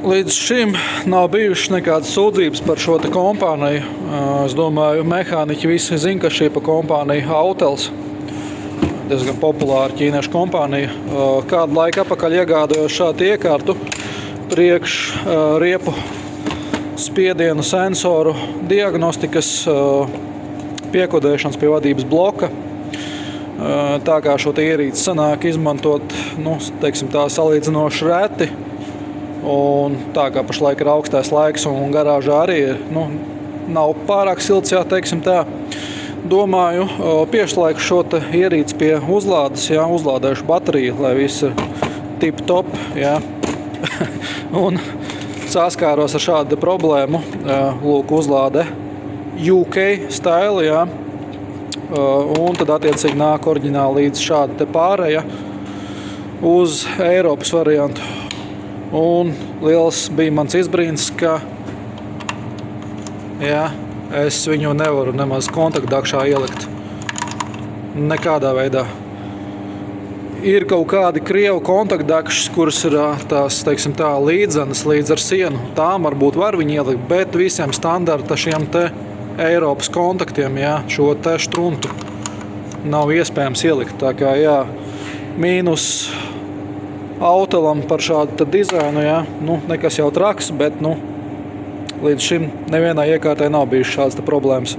Līdz šim nav bijušas nekādas sūdzības par šo te kompāniju. Es domāju, mehāniķi visi zina, ka šī pa kompānija Autels. Diezgan populāra ķīniešu kompānija. Kādu laiku apakaļ iegādājos šādu iekārtu priekš riepu spiedienu sensoru diagnostikas piekodēšanas pie vadības bloka. Tā kā šo te ierīci sanāk izmantot, teiksim tā, salīdzinoši reti. Un tā kā pašlaik ir augstais laiks un garāžā arī ir, nav pārāk silts, jā, teiksim tā. Domāju, pieslēgšu šo te ierīci pie uzlādes, jā, uzlādēšu bateriju, lai viss ir tip top, jā. Un saskāros ar šādu problēmu, lūk, uzlāde UK style, jā. Un tad attiecīgi nāk oriģināli līdz šāda te pāreja uz Eiropas variantu. Un liels bija mans izbrīns, ka es viņu nevaru nemaz kontaktdakšā ielikt. Nekādā veidā. Ir kaut kādi krievu kontaktdakšas, kuras ir tās, teiksim tā, līdzenas līdz ar sienu. Tām varbūt var viņu ielikt, bet visiem standarta šiem te Eiropas kontaktiem, šo te štruntu nav iespējams ielikt. Tā kā, mīnus Autelam par šādu dizainu, nekas jau traks, bet līdz šim nevienai iekārtai nav bijušas šādas problēmas.